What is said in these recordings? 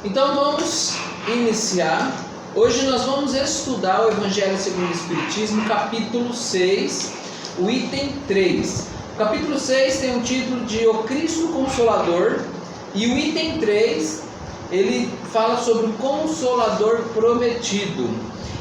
Então vamos iniciar. Hoje nós vamos estudar o Evangelho segundo o Espiritismo, capítulo 6, o item 3. O capítulo 6 tem o título de O Cristo Consolador, e o item 3, ele fala sobre o Consolador Prometido.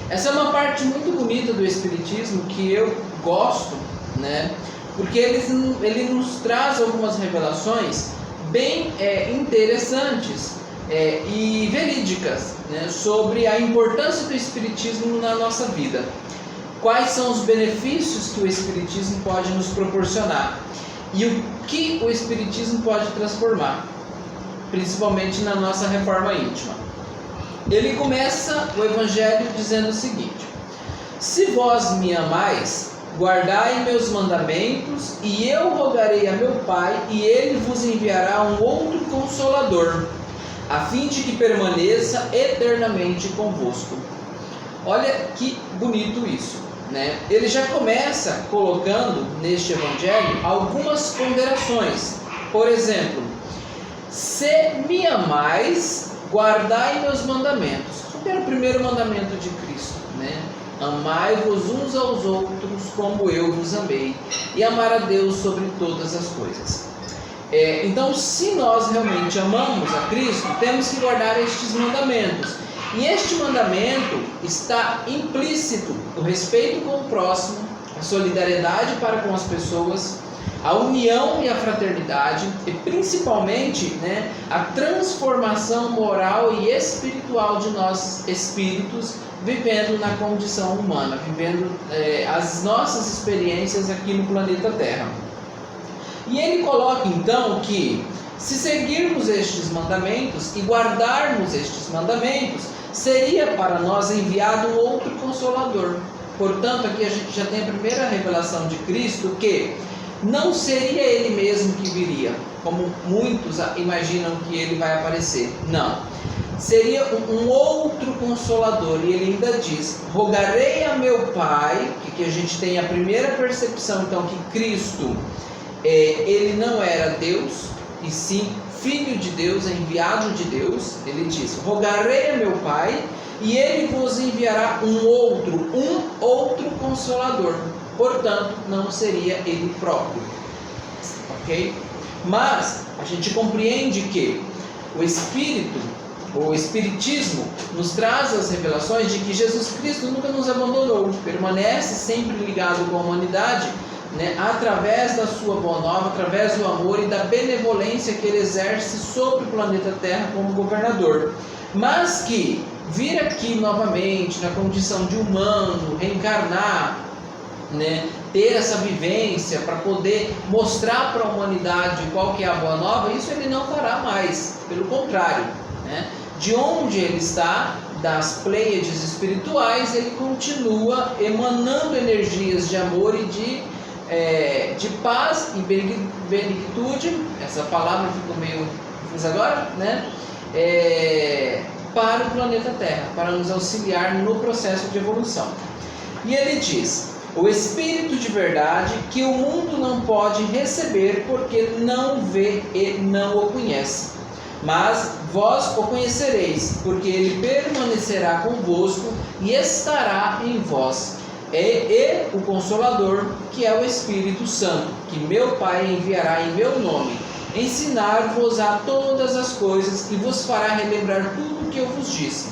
Essa é uma parte muito bonita do Espiritismo que eu gosto, né? Porque ele nos traz algumas revelações bem interessantes e verídicas, né, sobre a importância do Espiritismo na nossa vida. Quais são os benefícios que o Espiritismo pode nos proporcionar e o que o Espiritismo pode transformar, principalmente na nossa reforma íntima. Ele começa o Evangelho dizendo o seguinte: se vós me amais, guardai meus mandamentos, e eu rogarei a meu Pai, e ele vos enviará um outro Consolador, a fim de que permaneça eternamente convosco. Olha que bonito isso, né? Ele já começa colocando neste Evangelho algumas ponderações. Por exemplo, se me amais, guardai meus mandamentos. Qual era o primeiro mandamento de Cristo, né? Amai-vos uns aos outros como eu vos amei, e amar a Deus sobre todas as coisas. Então, se nós realmente amamos a Cristo, temos que guardar estes mandamentos. E este mandamento está implícito o respeito com o próximo, a solidariedade para com as pessoas, a união e a fraternidade, e principalmente, né, a transformação moral e espiritual de nós espíritos, vivendo na condição humana, vivendo as nossas experiências aqui no planeta Terra. E ele coloca então que, se seguirmos estes mandamentos e guardarmos estes mandamentos, seria para nós enviado um outro Consolador. Portanto, aqui a gente já tem a primeira revelação de Cristo, que não seria ele mesmo que viria, como muitos imaginam que ele vai aparecer. Não. Seria um outro Consolador. E ele ainda diz: rogarei a meu Pai, que a gente tem a primeira percepção então que Cristo, ele não era Deus, e sim Filho de Deus, enviado de Deus. Ele diz: rogarei a meu Pai, e ele vos enviará um outro Consolador. Portanto, não seria ele próprio, ok? Mas a gente compreende que o Espiritismo nos traz as revelações de que Jesus Cristo nunca nos abandonou, permanece sempre ligado com a humanidade, né, através da sua boa nova, através do amor e da benevolência que ele exerce sobre o planeta Terra como governador. Mas que vir aqui novamente na condição de humano, reencarnar, né, ter essa vivência para poder mostrar para a humanidade qual que é a boa nova, isso ele não fará mais. Pelo contrário, né, de onde ele está, das pleiades espirituais, ele continua emanando energias de amor e de paz e benequitude. Essa palavra ficou meio confusa agora, né? Para o planeta Terra, para nos auxiliar no processo de evolução. E ele diz: o Espírito de verdade, que o mundo não pode receber, porque não vê e não o conhece. Mas vós o conhecereis, porque ele permanecerá convosco e estará em vós. E o Consolador, que é o Espírito Santo, que meu Pai enviará em meu nome, ensinar-vos a todas as coisas e vos fará relembrar tudo o que eu vos disse.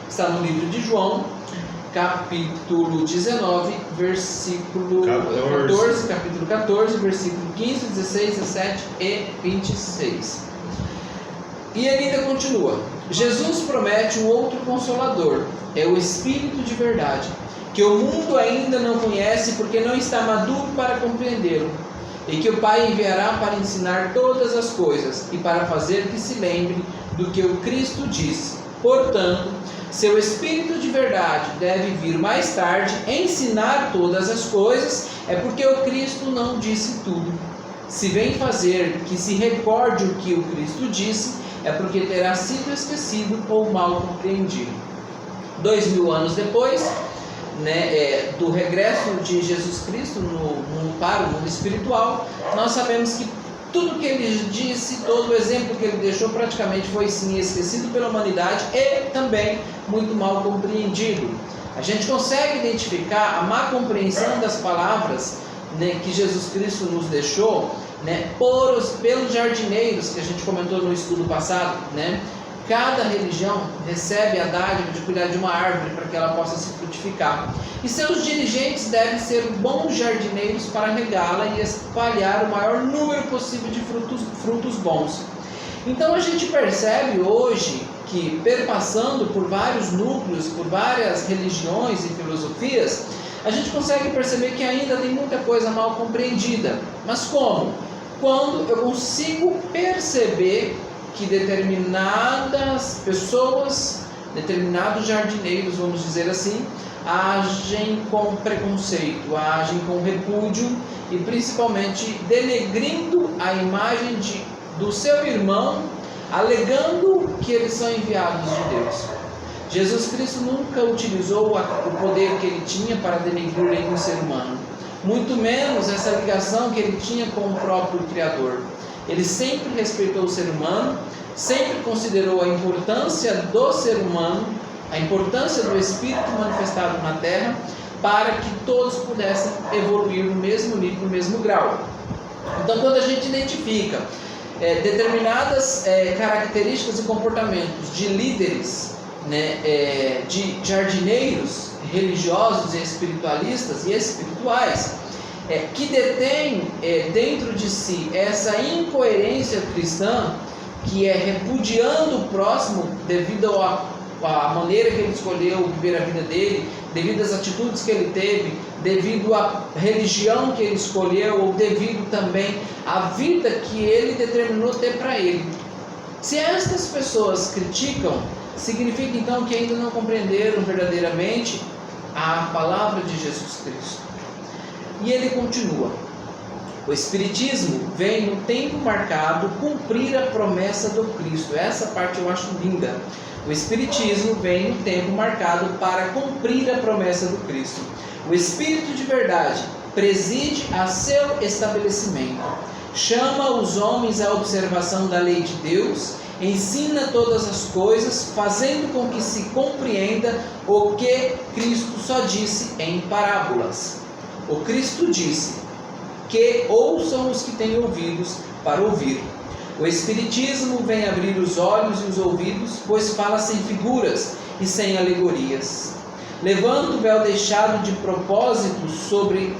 Está no livro de João, capítulo 19, versículo 14, capítulo 14, versículo 15, 16, 17 e 26. E ele ainda continua: Jesus promete um outro Consolador, é o Espírito de verdade, que o mundo ainda não conhece porque não está maduro para compreendê-lo, e que o Pai enviará para ensinar todas as coisas e para fazer que se lembre do que o Cristo disse. Portanto, seu Espírito de verdade deve vir mais tarde ensinar todas as coisas, é porque o Cristo não disse tudo. Se vem fazer que se recorde o que o Cristo disse, é porque terá sido esquecido ou mal compreendido. 2000 anos depois, né, do regresso de Jesus Cristo para o mundo espiritual, nós sabemos que tudo que ele disse, todo o exemplo que ele deixou praticamente foi sim esquecido pela humanidade e também muito mal compreendido. A gente consegue identificar a má compreensão das palavras, né, que Jesus Cristo nos deixou, né, pelos jardineiros que a gente comentou no estudo passado, né? Cada religião recebe a dádiva de cuidar de uma árvore para que ela possa se frutificar. E seus dirigentes devem ser bons jardineiros para regá-la e espalhar o maior número possível de frutos bons. Então a gente percebe hoje que, perpassando por vários núcleos, por várias religiões e filosofias, a gente consegue perceber que ainda tem muita coisa mal compreendida. Mas como? Quando eu consigo perceber que determinadas pessoas, determinados jardineiros, vamos dizer assim, agem com preconceito, agem com repúdio e principalmente denegrindo a imagem do seu irmão, alegando que eles são enviados de Deus. Jesus Cristo nunca utilizou o poder que ele tinha para denegrir nenhum ser humano, muito menos essa ligação que ele tinha com o próprio Criador. Ele sempre respeitou o ser humano, sempre considerou a importância do ser humano, a importância do Espírito manifestado na Terra, para que todos pudessem evoluir no mesmo nível, no mesmo grau. Então, quando a gente identifica determinadas características e comportamentos de líderes, né, de jardineiros religiosos e espiritualistas e espirituais, que detêm dentro de si essa incoerência cristã, que é repudiando o próximo devido à maneira que ele escolheu viver a vida dele, devido às atitudes que ele teve, devido à religião que ele escolheu, ou devido também à vida que ele determinou ter para ele. Se estas pessoas criticam, significa então que ainda não compreenderam verdadeiramente a palavra de Jesus Cristo. E ele continua: o Espiritismo vem no tempo marcado cumprir a promessa do Cristo. Essa parte eu acho linda. O Espiritismo vem no tempo marcado para cumprir a promessa do Cristo. O Espírito de verdade preside a seu estabelecimento, chama os homens à observação da lei de Deus, ensina todas as coisas, fazendo com que se compreenda o que Cristo só disse em parábolas. O Cristo disse: que ouçam os que têm ouvidos para ouvir. O Espiritismo vem abrir os olhos e os ouvidos, pois fala sem figuras e sem alegorias. Levanta o véu deixado de propósito sobre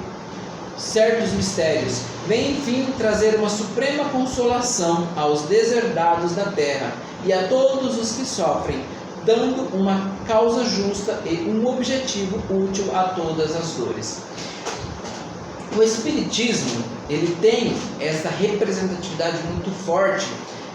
certos mistérios. Vem, enfim, trazer uma suprema consolação aos deserdados da terra e a todos os que sofrem, dando uma causa justa e um objetivo útil a todas as dores. O Espiritismo, ele tem essa representatividade muito forte,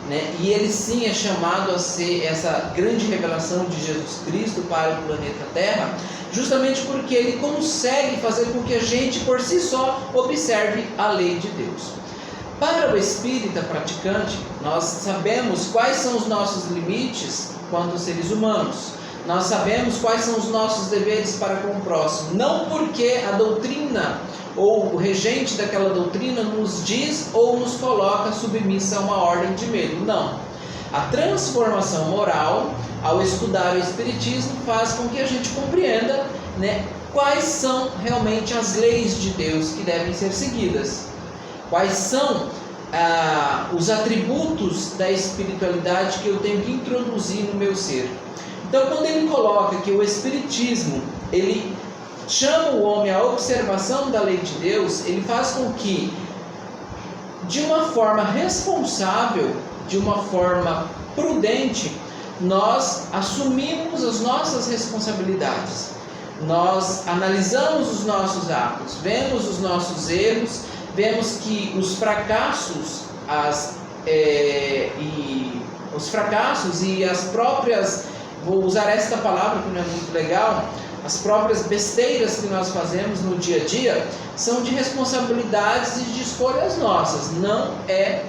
né? E ele sim é chamado a ser essa grande revelação de Jesus Cristo para o planeta Terra, justamente porque ele consegue fazer com que a gente por si só observe a lei de Deus. Para o espírita praticante, nós sabemos quais são os nossos limites quanto seres humanos. Nós sabemos quais são os nossos deveres para com o próximo, não porque a doutrina ou o regente daquela doutrina nos diz ou nos coloca submissa a uma ordem de medo. Não. A transformação moral, ao estudar o Espiritismo, faz com que a gente compreenda, né, quais são realmente as leis de Deus que devem ser seguidas. Quais são os atributos da espiritualidade que eu tenho que introduzir no meu ser. Então, quando ele coloca que o Espiritismo, ele chama o homem à observação da lei de Deus, ele faz com que, de uma forma responsável, de uma forma prudente, nós assumimos as nossas responsabilidades. Nós analisamos os nossos atos, vemos os nossos erros, vemos que os fracassos e as próprias, vou usar esta palavra que não é muito legal, as próprias besteiras que nós fazemos no dia a dia são de responsabilidades e de escolhas nossas, não é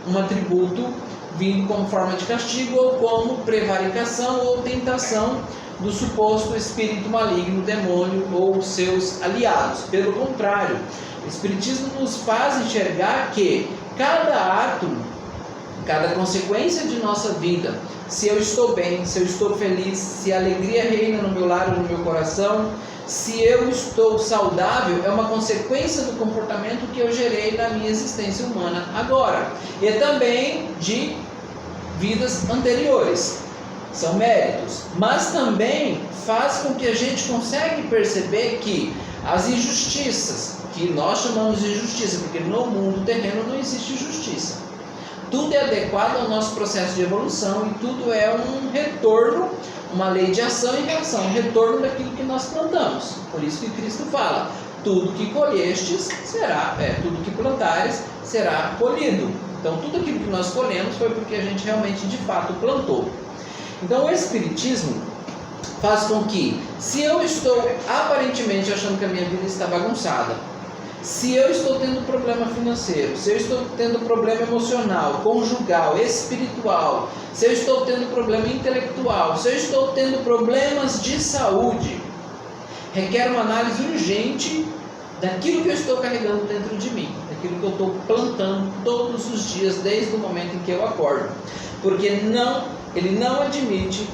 um atributo vindo como forma de castigo ou como prevaricação ou tentação do suposto espírito maligno, demônio ou seus aliados. Pelo contrário, o Espiritismo nos faz enxergar que cada ato, cada consequência de nossa vida, se eu estou bem, se eu estou feliz, se a alegria reina no meu lar ou no meu coração, se eu estou saudável, é uma consequência do comportamento que eu gerei na minha existência humana agora. E também de vidas anteriores. São méritos. Mas também faz com que a gente consiga perceber que as injustiças, que nós chamamos de justiça, porque no mundo terreno não existe justiça. Tudo é adequado ao nosso processo de evolução e tudo é um retorno, uma lei de ação e reação, um retorno daquilo que nós plantamos. Por isso que Cristo fala, tudo que colhestes será, tudo que plantares será colhido. Então tudo aquilo que nós colhemos foi porque a gente realmente de fato plantou. Então o Espiritismo faz com que, se eu estou aparentemente achando que a minha vida está bagunçada, se eu estou tendo problema financeiro, se eu estou tendo problema emocional, conjugal, espiritual, se eu estou tendo problema intelectual, se eu estou tendo problemas de saúde, requer uma análise urgente daquilo que eu estou carregando dentro de mim, daquilo que eu estou plantando todos os dias, desde o momento em que eu acordo. Porque ele não admite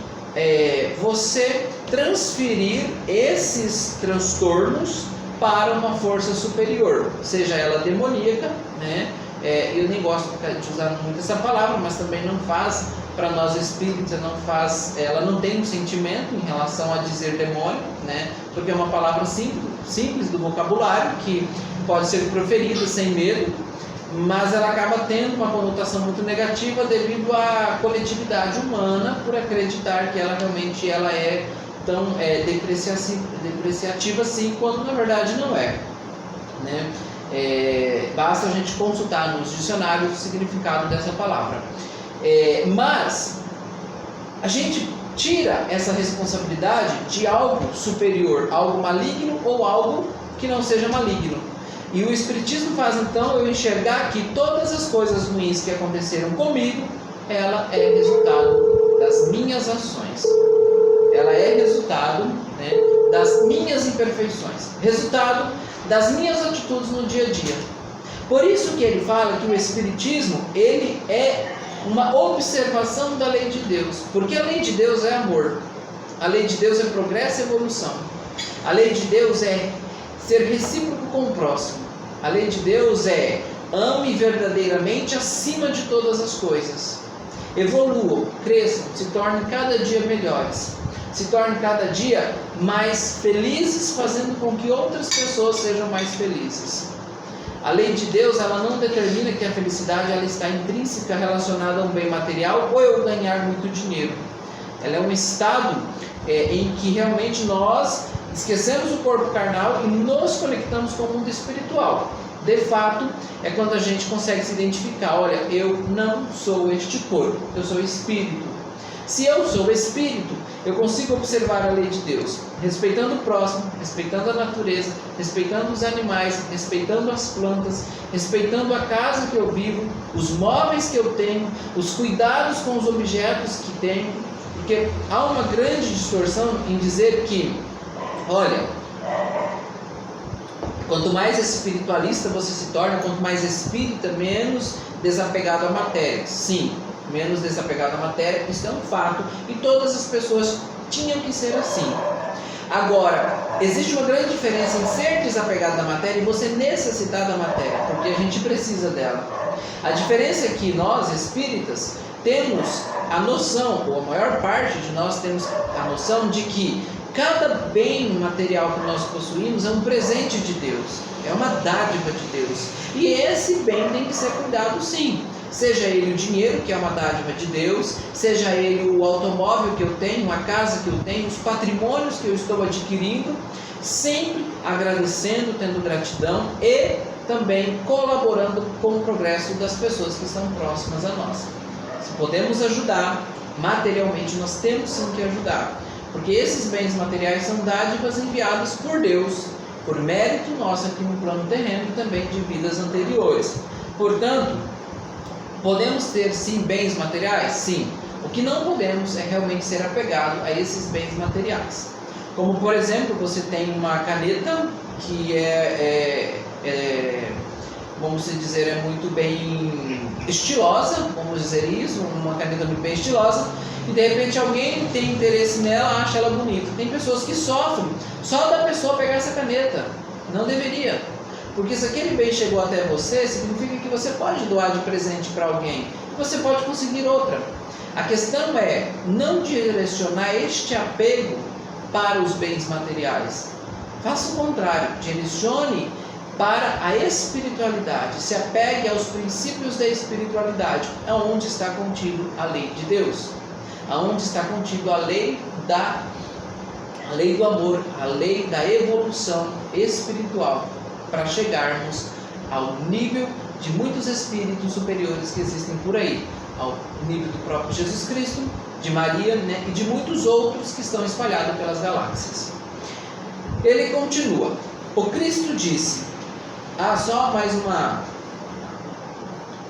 você transferir esses transtornos para uma força superior, seja ela demoníaca, né? Eu nem gosto de usar muito essa palavra, mas também não faz, para nós espíritas, ela não tem um sentimento em relação a dizer demônio, né? Porque é uma palavra simples do vocabulário, que pode ser proferida sem medo, mas ela acaba tendo uma conotação muito negativa devido à coletividade humana, por acreditar que ela realmente é tão depreciativa assim, quando na verdade não é, né? Basta a gente consultar nos dicionários o significado dessa palavra. Mas a gente tira essa responsabilidade de algo superior, algo maligno ou algo que não seja maligno. E o Espiritismo faz então eu enxergar que todas as coisas ruins que aconteceram comigo, ela é resultado das minhas ações. Ela é resultado, né, das minhas imperfeições, resultado das minhas atitudes no dia a dia. Por isso que ele fala que o Espiritismo, ele é uma observação da lei de Deus, porque a lei de Deus é amor, a lei de Deus é progresso e evolução, a lei de Deus é ser recíproco com o próximo, a lei de Deus é ame verdadeiramente acima de todas as coisas, evoluam, cresçam, se tornem cada dia melhores, se tornem cada dia mais felizes, fazendo com que outras pessoas sejam mais felizes. A lei de Deus, ela não determina que a felicidade ela está intrínseca relacionada a um bem material ou eu ganhar muito dinheiro. Ela é um estado em que realmente nós esquecemos o corpo carnal e nos conectamos com o mundo espiritual. De fato, é quando a gente consegue se identificar, olha, eu não sou este corpo, eu sou espírito. Se eu sou espírito, eu consigo observar a lei de Deus, respeitando o próximo, respeitando a natureza, respeitando os animais, respeitando as plantas, respeitando a casa que eu vivo, os móveis que eu tenho, os cuidados com os objetos que tenho, porque há uma grande distorção em dizer que, olha, quanto mais espiritualista você se torna, quanto mais espírita, menos desapegado à matéria. Sim, menos desapegado à matéria, isso é um fato, e todas as pessoas tinham que ser assim. Agora, existe uma grande diferença em ser desapegado da matéria e você necessitar da matéria, porque a gente precisa dela. A diferença é que nós, espíritas, temos a noção, ou a maior parte de nós temos a noção de que cada bem material que nós possuímos é um presente de Deus, é uma dádiva de Deus, e esse bem tem que ser cuidado sim. Seja ele o dinheiro, que é uma dádiva de Deus, seja ele o automóvel que eu tenho, a casa que eu tenho, os patrimônios que eu estou adquirindo, sempre agradecendo, tendo gratidão e também colaborando com o progresso das pessoas que estão próximas a nós. Se podemos ajudar materialmente, nós temos sim que ajudar, porque esses bens materiais são dádivas enviadas por Deus, por mérito nosso aqui no plano terreno e também de vidas anteriores. Portanto, podemos ter sim bens materiais? Sim. O que não podemos é realmente ser apegado a esses bens materiais. Como por exemplo, você tem uma caneta que vamos dizer, é muito bem estilosa, vamos dizer isso, uma caneta muito bem estilosa, e de repente alguém tem interesse nela, acha ela bonita. Tem pessoas que sofrem só da pessoa pegar essa caneta. Não deveria. Porque se aquele bem chegou até você, significa que você pode doar de presente para alguém. Você pode conseguir outra. A questão é não direcionar este apego para os bens materiais. Faça o contrário, direcione para a espiritualidade. Se apegue aos princípios da espiritualidade, aonde está contido a lei de Deus, aonde está contido a lei do amor, a lei da evolução espiritual, para chegarmos ao nível de muitos espíritos superiores que existem por aí, ao nível do próprio Jesus Cristo, de Maria, né, e de muitos outros que estão espalhados pelas galáxias. Ele continua. O Cristo disse, só mais uma,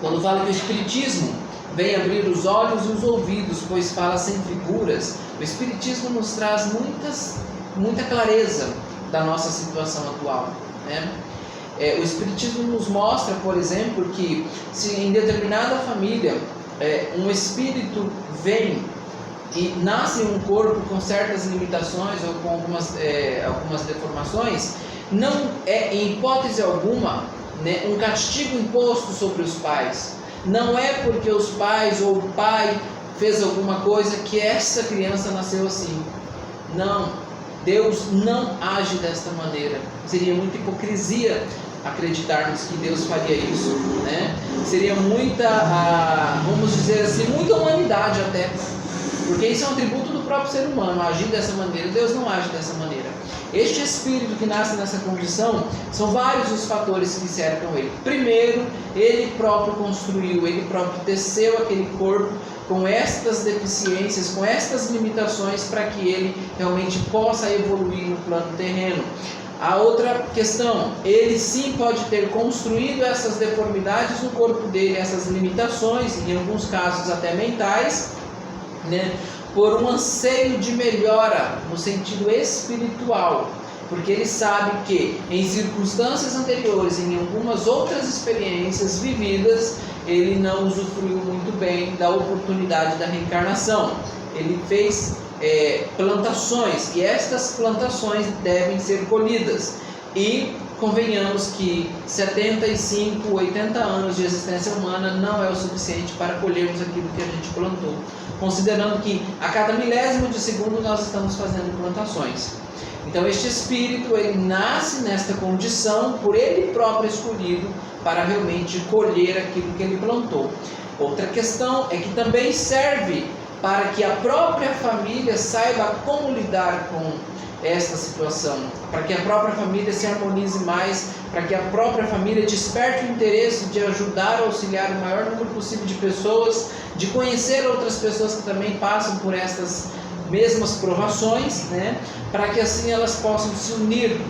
quando fala que o Espiritismo vem abrir os olhos e os ouvidos, pois fala sem figuras, o Espiritismo nos traz muita clareza da nossa situação atual, né? O Espiritismo nos mostra, por exemplo, que se em determinada família um espírito vem e nasce em um corpo com certas limitações ou com algumas deformações, não é em hipótese alguma, né, um castigo imposto sobre os pais. Não é porque os pais ou o pai fez alguma coisa que essa criança nasceu assim. Não, Deus não age desta maneira. Seria muita hipocrisia acreditarmos que Deus faria isso, né? Seria muita, vamos dizer assim, muita humanidade até, porque isso é um atributo do próprio ser humano, agir dessa maneira. Deus não age dessa maneira. Este espírito que nasce nessa condição, são vários os fatores que cercam ele. Primeiro, ele próprio construiu, ele próprio teceu aquele corpo com estas deficiências, com estas limitações, para que ele realmente possa evoluir no plano terreno. A outra questão, ele sim pode ter construído essas deformidades no corpo dele, essas limitações, em alguns casos até mentais, né, por um anseio de melhora no sentido espiritual, porque ele sabe que em circunstâncias anteriores, em algumas outras experiências vividas, ele não usufruiu muito bem da oportunidade da reencarnação. Ele fez plantações, e estas plantações devem ser colhidas, e convenhamos que 75, 80 anos de existência humana não é o suficiente para colhermos aquilo que a gente plantou, considerando que a cada milésimo de segundo nós estamos fazendo plantações. Então este espírito, ele nasce nesta condição, por ele próprio escolhido, para realmente colher aquilo que ele plantou. Outra questão é que também serve para que a própria família saiba como lidar com esta situação, para que a própria família se harmonize mais, para que a própria família desperte o interesse de ajudar, auxiliar o maior número possível de pessoas, de conhecer outras pessoas que também passam por estas mesmas provações, né? Para que assim elas possam se unir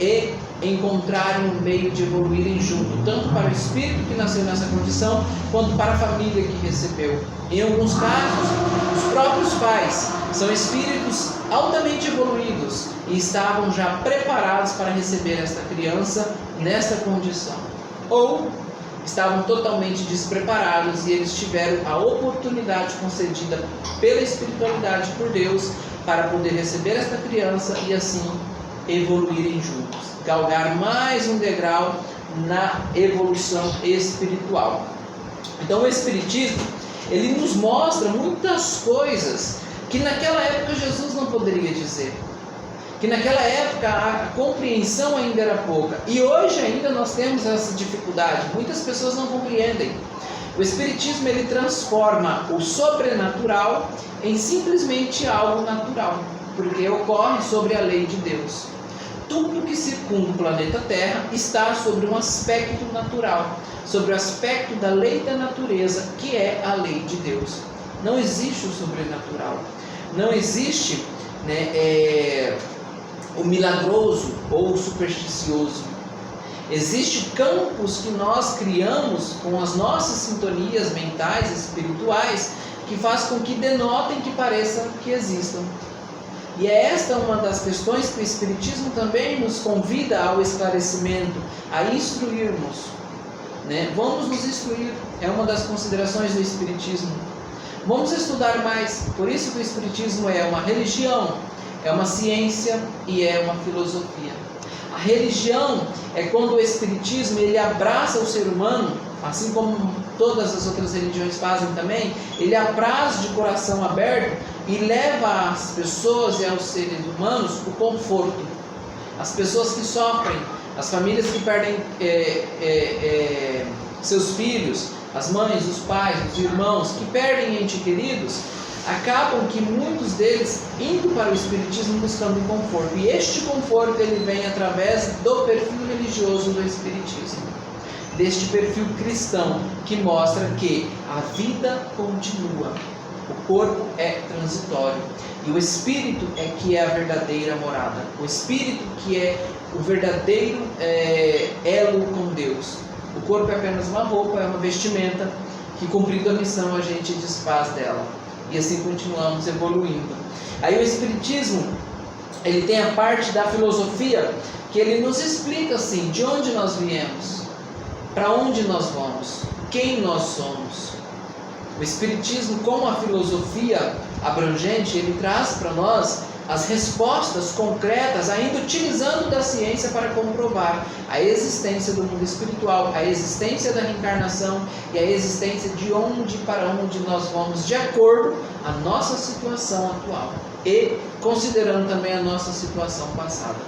e encontrarem um meio de evoluírem junto, tanto para o espírito que nasceu nessa condição, quanto para a família que recebeu. Em alguns casos, os próprios pais são espíritos altamente evoluídos e estavam já preparados para receber esta criança nesta condição, ou estavam totalmente despreparados e eles tiveram a oportunidade concedida pela espiritualidade, por Deus, para poder receber esta criança e assim evoluírem juntos, galgar mais um degrau na evolução espiritual. Então o Espiritismo, ele nos mostra muitas coisas que naquela época Jesus não poderia dizer, que naquela época a compreensão ainda era pouca, e hoje ainda nós temos essa dificuldade, muitas pessoas não compreendem. O Espiritismo, ele transforma o sobrenatural em simplesmente algo natural, porque ocorre sobre a lei de Deus. Tudo que circunda o planeta Terra está sobre um aspecto natural, sobre o aspecto da lei da natureza, que é a lei de Deus. Não existe o sobrenatural, não existe, né, o milagroso ou o supersticioso. Existem campos que nós criamos com as nossas sintonias mentais, espirituais, que faz com que denotem que pareça que existam. E é esta uma das questões que o Espiritismo também nos convida ao esclarecimento, a instruirmos. né? Vamos nos instruir, é uma das considerações do Espiritismo. Vamos estudar mais, por isso que o Espiritismo é uma religião, é uma ciência e é uma filosofia. A religião é quando o Espiritismo ele abraça o ser humano, assim como todas as outras religiões fazem também, ele apraz de coração aberto e leva às pessoas e aos seres humanos o conforto. As pessoas que sofrem, as famílias que perdem seus filhos, as mães, os pais, os irmãos que perdem entes queridos, acabam que muitos deles indo para o Espiritismo buscando conforto. E este conforto ele vem através do perfil religioso do Espiritismo, deste perfil cristão que mostra que a vida continua, o corpo é transitório e o Espírito é que é a verdadeira morada, o Espírito que é o verdadeiro elo com Deus. O corpo é apenas uma roupa, é uma vestimenta que, cumprindo a missão, a gente desfaz dela. E assim continuamos evoluindo. Aí o Espiritismo, ele tem a parte da filosofia que ele nos explica assim, de onde nós viemos, para onde nós vamos, quem nós somos. O Espiritismo, como a filosofia abrangente, ele traz para nós as respostas concretas, ainda utilizando da ciência para comprovar a existência do mundo espiritual, a existência da reencarnação e a existência de onde para onde nós vamos, de acordo com a nossa situação atual e considerando também a nossa situação passada.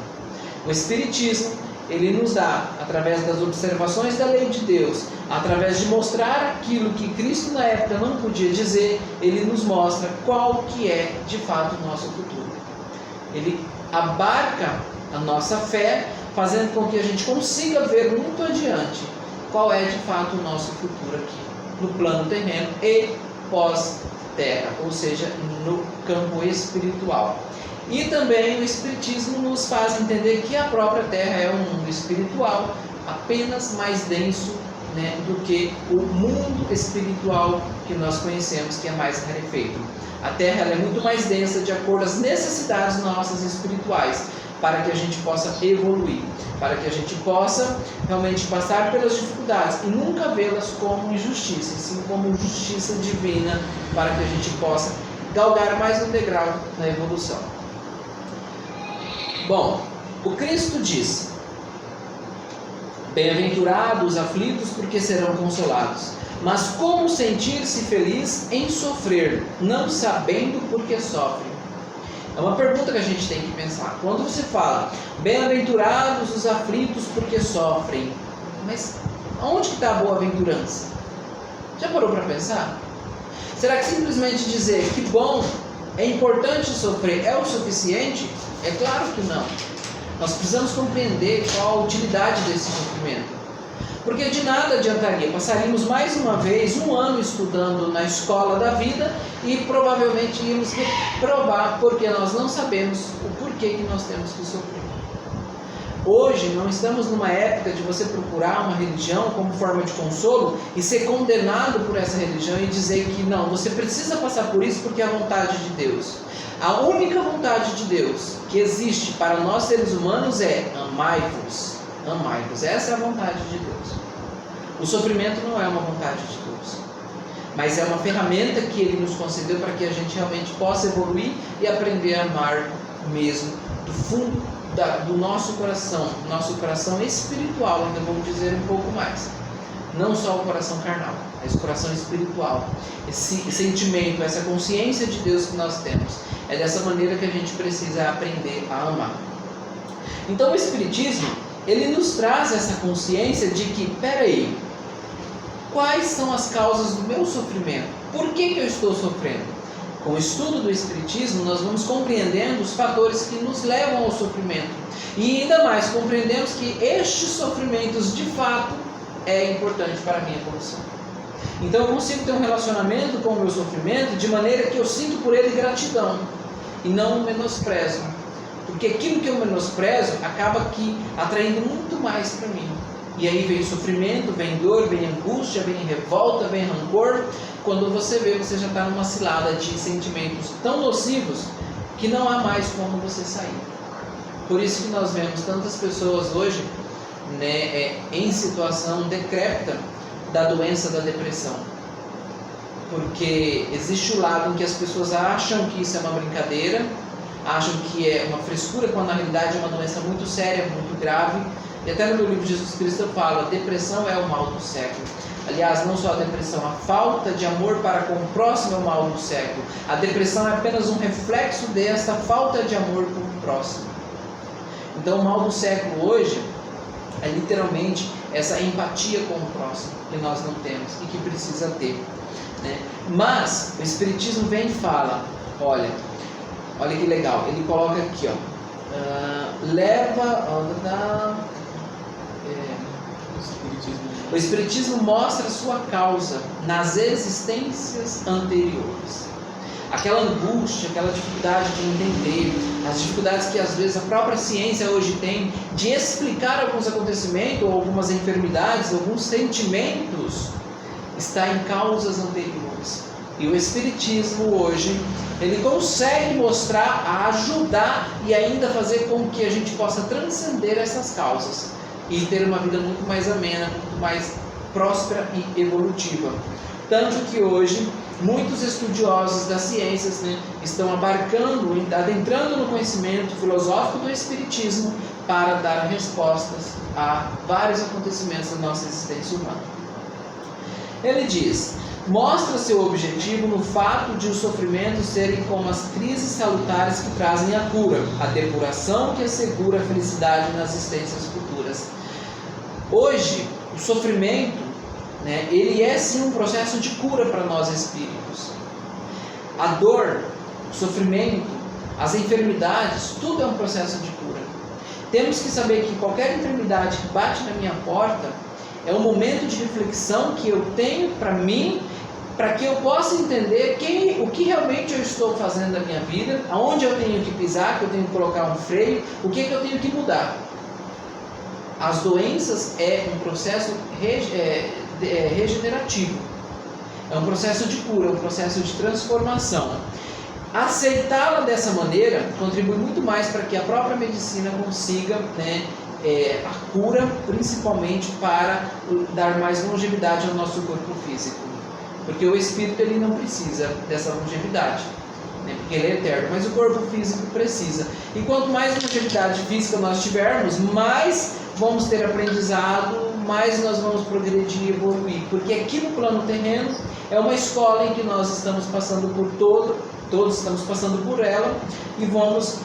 O Espiritismo, ele nos dá, através das observações da lei de Deus, através de mostrar aquilo que Cristo na época não podia dizer, ele nos mostra qual que é de fato o nosso futuro. Ele abarca a nossa fé, fazendo com que a gente consiga ver muito adiante qual é de fato o nosso futuro aqui, no plano terreno e pós-terra, ou seja, no campo espiritual. E também o Espiritismo nos faz entender que a própria Terra é um mundo espiritual, apenas mais denso, né, do que o mundo espiritual que nós conhecemos, que é mais rarefeito. A Terra ela é muito mais densa de acordo às necessidades nossas espirituais, para que a gente possa evoluir, para que a gente possa realmente passar pelas dificuldades e nunca vê-las como injustiça, e sim como justiça divina, para que a gente possa galgar mais um degrau na evolução. Bom, o Cristo diz: bem-aventurados os aflitos, porque serão consolados. Mas como sentir-se feliz em sofrer, não sabendo por que sofre? É uma pergunta que a gente tem que pensar. Quando você fala, bem-aventurados os aflitos porque sofrem, mas onde está a boa-aventurança? Já parou para pensar? Será que simplesmente dizer que bom, é importante sofrer, é o suficiente? É claro que não. Nós precisamos compreender qual a utilidade desse sofrimento. Porque de nada adiantaria, passaríamos mais uma vez um ano estudando na escola da vida e provavelmente íamos reprovar porque nós não sabemos o porquê que nós temos que sofrer. Hoje não estamos numa época de você procurar uma religião como forma de consolo e ser condenado por essa religião e dizer que não, você precisa passar por isso porque é a vontade de Deus. A única vontade de Deus que existe para nós seres humanos é amai-vos. Amai-vos. Essa é a vontade de Deus. O sofrimento não é uma vontade de Deus, mas é uma ferramenta que Ele nos concedeu para que a gente realmente possa evoluir e aprender a amar mesmo do fundo do nosso coração espiritual, ainda vamos dizer um pouco mais. Não só o coração carnal, mas o coração espiritual. Esse sentimento, essa consciência de Deus que nós temos. É dessa maneira que a gente precisa aprender a amar. Então o Espiritismo, ele nos traz essa consciência de que, peraí, quais são as causas do meu sofrimento? Por que eu estou sofrendo? Com o estudo do Espiritismo, nós vamos compreendendo os fatores que nos levam ao sofrimento. E ainda mais, compreendemos que estes sofrimentos, de fato, é importante para a minha evolução. Então eu consigo ter um relacionamento com o meu sofrimento de maneira que eu sinto por ele gratidão e não um menosprezo. Porque aquilo que eu menosprezo acaba aqui atraindo muito mais para mim. E aí vem sofrimento, vem dor, vem angústia, vem revolta, vem rancor. Quando você vê, você já está numa cilada de sentimentos tão nocivos que não há mais como você sair. Por isso que nós vemos tantas pessoas hoje, né, em situação decrépita, da doença da depressão. Porque existe o lado em que as pessoas acham que isso é uma brincadeira, acham que é uma frescura, quando na realidade é uma doença muito séria, muito grave. E até no meu livro Jesus Cristo eu falo, a depressão é o mal do século. Aliás, não só a depressão, a falta de amor para com o próximo é o mal do século. A depressão é apenas um reflexo dessa falta de amor com o próximo. Então o mal do século hoje é literalmente essa empatia com o próximo que nós não temos e que precisa ter, né? Mas o Espiritismo vem e fala, olha que legal, ele coloca aqui, o Espiritismo mostra sua causa nas existências anteriores. Aquela angústia, aquela dificuldade de entender, as dificuldades que às vezes a própria ciência hoje tem de explicar alguns acontecimentos, ou algumas enfermidades, alguns sentimentos, está em causas anteriores. E o Espiritismo hoje, ele consegue mostrar, ajudar e ainda fazer com que a gente possa transcender essas causas e ter uma vida muito mais amena, muito mais próspera e evolutiva. Tanto que hoje muitos estudiosos das ciências, né, estão adentrando no conhecimento filosófico do Espiritismo para dar respostas a vários acontecimentos da nossa existência humana. Ele diz: mostra seu objetivo no fato de os sofrimentos serem como as crises salutares que trazem a cura, a depuração que assegura a felicidade nas existências futuras. Hoje, o sofrimento, né, ele é sim um processo de cura para nós espíritos. A dor, o sofrimento, as enfermidades, tudo é um processo de cura. Temos que saber que qualquer enfermidade que bate na minha porta é um momento de reflexão que eu tenho para mim, para que eu possa entender o que realmente eu estou fazendo na minha vida, aonde eu tenho que pisar, que eu tenho que colocar um freio, o que eu tenho que mudar. As doenças é um processo regenerativo, é um processo de cura, é um processo de transformação. Aceitá-la dessa maneira contribui muito mais para que a própria medicina consiga, né, a cura, principalmente para dar mais longevidade ao nosso corpo físico, porque o espírito ele não precisa dessa longevidade, né, porque ele é eterno, mas o corpo físico precisa. E quanto mais longevidade física nós tivermos, mais vamos ter aprendizado, mais nós vamos progredir e evoluir, porque aqui no plano terreno é uma escola em que nós estamos passando por todos estamos passando por ela, e vamos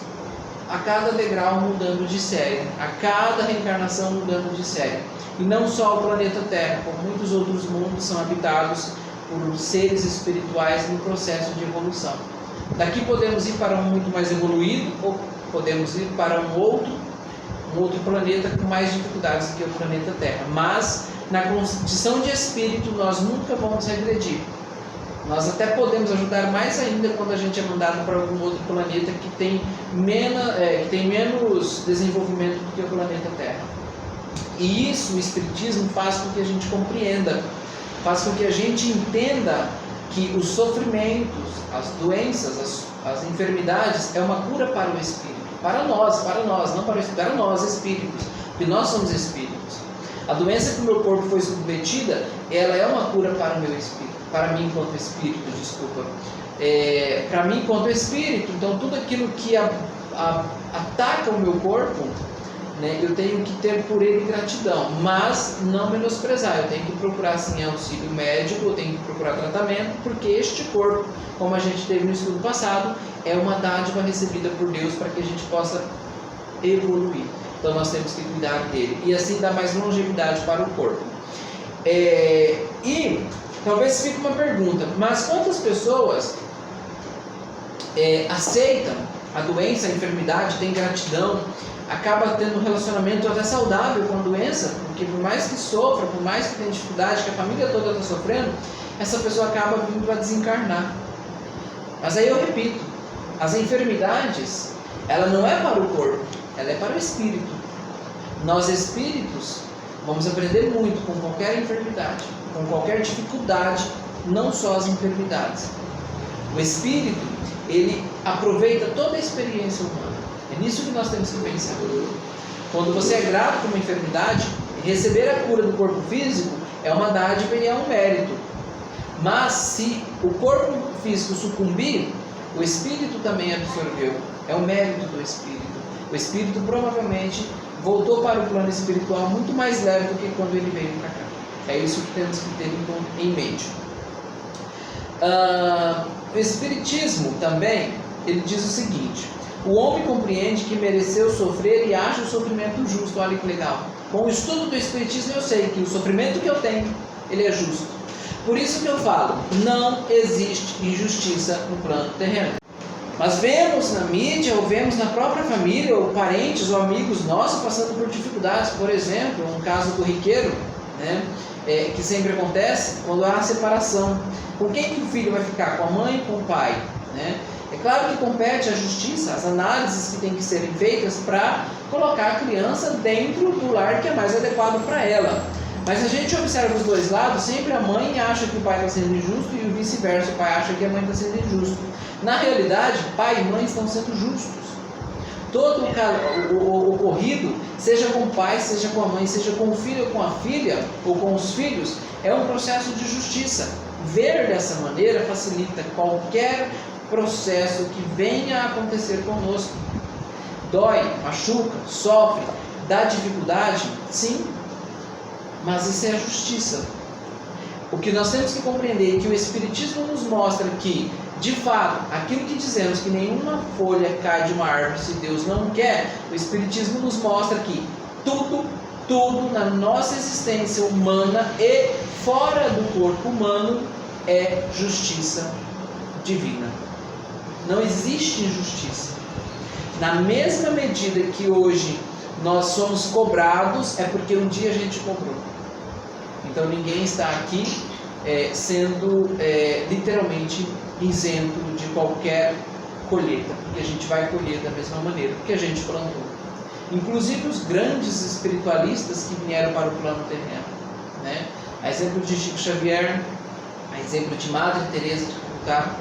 a cada degrau mudando de série, a cada reencarnação mudando de série. E não só o planeta Terra, como muitos outros mundos são habitados por seres espirituais no processo de evolução. Daqui podemos ir para um muito mais evoluído, ou podemos ir para um outro planeta com mais dificuldades do que o planeta Terra. Mas na condição de espírito nós nunca vamos regredir. Nós até podemos ajudar mais ainda quando a gente é mandado para algum outro planeta que tem menos desenvolvimento do que o planeta Terra. E isso o Espiritismo faz com que a gente compreenda, faz com que a gente entenda que os sofrimentos, as doenças, as enfermidades é uma cura para o espírito. Para nós, não para o espírito, para nós espíritos, porque nós somos espíritos. A doença que o meu corpo foi submetida, ela é uma cura para o meu espírito. Para mim enquanto espírito, para mim enquanto espírito. Então tudo aquilo que ataca o meu corpo, né, eu tenho que ter por ele gratidão, mas não menosprezar. Eu tenho que procurar sim auxílio médico, eu tenho que procurar tratamento, porque este corpo, como a gente teve no estudo passado, é uma dádiva recebida por Deus para que a gente possa evoluir. Então nós temos que cuidar dele e assim dar mais longevidade para o corpo. E talvez fique uma pergunta, mas quantas pessoas aceitam a doença, a enfermidade, têm gratidão, acaba tendo um relacionamento até saudável com a doença, porque por mais que sofra, por mais que tenha dificuldade, que a família toda está sofrendo, essa pessoa acaba vindo a desencarnar. Mas aí eu repito, as enfermidades, ela não é para o corpo, ela é para o espírito. Nós espíritos vamos aprender muito com qualquer enfermidade, com qualquer dificuldade, não só as enfermidades. O espírito, ele aproveita toda a experiência humana. É nisso que nós temos que pensar. Quando você é grato por uma enfermidade, receber a cura do corpo físico é uma dádiva e é um mérito. Mas se o corpo físico sucumbir, o espírito também absorveu. É o mérito do espírito. O espírito provavelmente voltou para o plano espiritual muito mais leve do que quando ele veio para cá. É isso que temos que ter em mente. O espiritismo também, ele diz o seguinte: o homem compreende que mereceu sofrer e acha o sofrimento justo. Olha que legal. Com o estudo do espiritismo eu sei que o sofrimento que eu tenho, ele é justo. Por isso que eu falo, não existe injustiça no plano terreno. Mas vemos na mídia, ou vemos na própria família, ou parentes, ou amigos nossos passando por dificuldades. Por exemplo, um caso corriqueiro, né, que sempre acontece quando há separação. Com quem que o filho vai ficar? Com a mãe ou com o pai? Né? É claro que compete à justiça as análises que têm que serem feitas para colocar a criança dentro do lar que é mais adequado para ela. Mas a gente observa os dois lados, sempre a mãe acha que o pai está sendo injusto e o vice-versa, o pai acha que a mãe está sendo injusto. Na realidade, pai e mãe estão sendo justos. Todo o ocorrido, seja com o pai, seja com a mãe, seja com o filho ou com a filha, ou com os filhos, é um processo de justiça. Ver dessa maneira facilita qualquer processo que venha a acontecer conosco. Dói, machuca, sofre, dá dificuldade, sim, mas isso é a justiça. O que nós temos que compreender é que o Espiritismo nos mostra que, de fato, aquilo que dizemos que nenhuma folha cai de uma árvore se Deus não quer, o Espiritismo nos mostra que tudo na nossa existência humana e fora do corpo humano é justiça divina. Não existe injustiça. Na mesma medida que hoje nós somos cobrados, é porque um dia a gente cobrou. Então ninguém está aqui sendo literalmente isento de qualquer colheita, porque a gente vai colher da mesma maneira que a gente plantou. Inclusive os grandes espiritualistas que vieram para o plano terreno, né? A exemplo de Chico Xavier, a exemplo de Madre Teresa de Calcutá,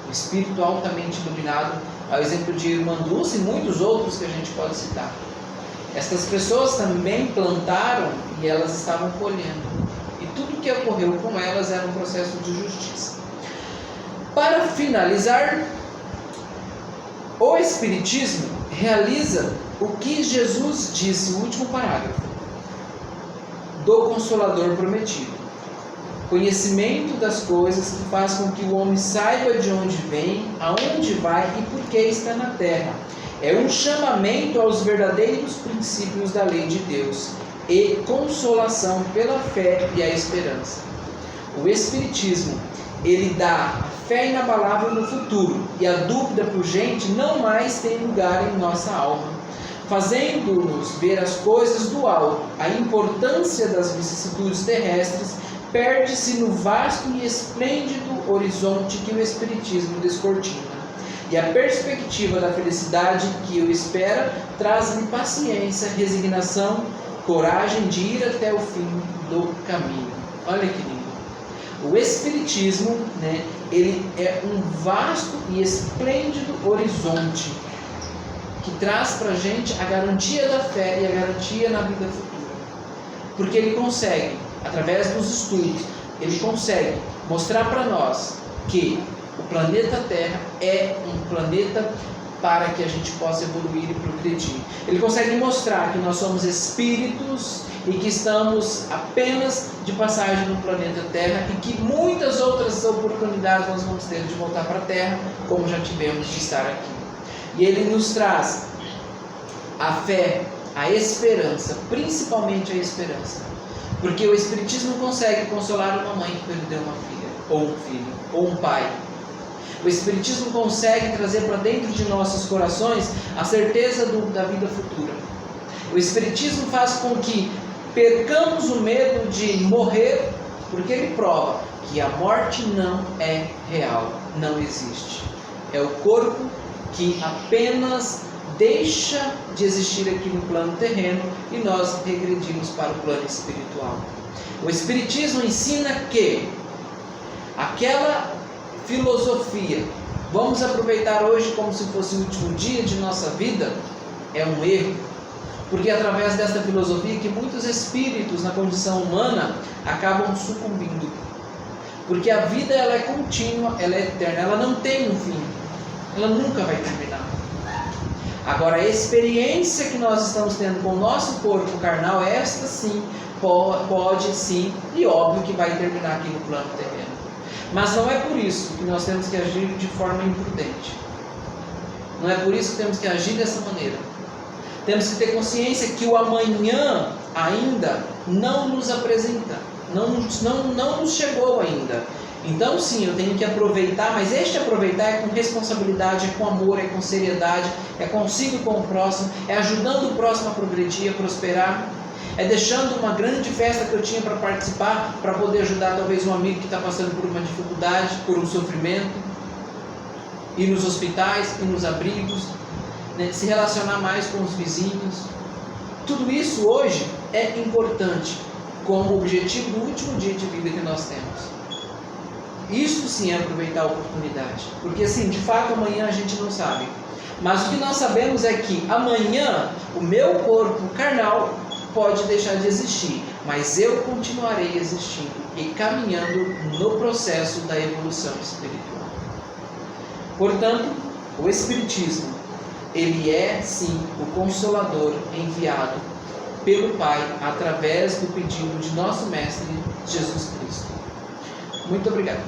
o espírito altamente iluminado, ao exemplo de Irmã Dulce e muitos outros que a gente pode citar. Estas pessoas também plantaram e elas estavam colhendo. E tudo que ocorreu com elas era um processo de justiça. Para finalizar, o Espiritismo realiza o que Jesus disse no último parágrafo do Consolador prometido. Conhecimento das coisas que faz com que o homem saiba de onde vem, aonde vai e por que está na terra. É um chamamento aos verdadeiros princípios da lei de Deus e consolação pela fé e a esperança. O Espiritismo, ele dá a fé inabalável no futuro e a dúvida pungente não mais tem lugar em nossa alma, fazendo-nos ver as coisas do alto. A importância das vicissitudes terrestres perde-se no vasto e esplêndido horizonte que o Espiritismo descortina. E a perspectiva da felicidade que o espera traz-lhe paciência, resignação, coragem de ir até o fim do caminho. Olha que lindo. O Espiritismo, né, ele é um vasto e esplêndido horizonte que traz para a gente a garantia da fé e a garantia na vida futura. Porque ele consegue, através dos estudos, ele consegue mostrar para nós que o planeta Terra é um planeta para que a gente possa evoluir e progredir. Ele consegue mostrar que nós somos espíritos e que estamos apenas de passagem no planeta Terra e que muitas outras oportunidades nós vamos ter de voltar para a Terra, como já tivemos de estar aqui. E ele nos traz a fé, a esperança, principalmente a esperança. Porque o Espiritismo consegue consolar uma mãe que perdeu uma filha, ou um filho, ou um pai. O Espiritismo consegue trazer para dentro de nossos corações a certeza da vida futura. O Espiritismo faz com que percamos o medo de morrer, porque ele prova que a morte não é real, não existe. É o corpo que apenas deixa de existir aqui no plano terreno e nós regredimos para o plano espiritual. O Espiritismo ensina que aquela filosofia, vamos aproveitar hoje como se fosse o último dia de nossa vida, é um erro. Porque é através desta filosofia que muitos espíritos na condição humana acabam sucumbindo. Porque a vida ela é contínua, ela é eterna, ela não tem um fim. Ela nunca vai terminar. Agora, a experiência que nós estamos tendo com o nosso corpo carnal, esta sim, pode sim, e óbvio que vai terminar aqui no plano terreno. Mas não é por isso que nós temos que agir de forma imprudente. Não é por isso que temos que agir dessa maneira. Temos que ter consciência que o amanhã ainda não nos apresenta, não nos chegou ainda. Então sim, eu tenho que aproveitar, mas este aproveitar é com responsabilidade, é com amor, é com seriedade, é consigo com o próximo, é ajudando o próximo a progredir, a prosperar, é deixando uma grande festa que eu tinha para participar, para poder ajudar talvez um amigo que está passando por uma dificuldade, por um sofrimento, ir nos hospitais, ir nos abrigos, né? Se relacionar mais com os vizinhos. Tudo isso hoje é importante, como objetivo do último dia de vida que nós temos. Isso sim é aproveitar a oportunidade, porque assim, de fato amanhã a gente não sabe, mas o que nós sabemos é que amanhã o meu corpo carnal pode deixar de existir, mas eu continuarei existindo e caminhando no processo da evolução espiritual. Portanto, o Espiritismo, ele é sim o Consolador enviado pelo Pai através do pedido de nosso Mestre Jesus Cristo. Muito obrigado.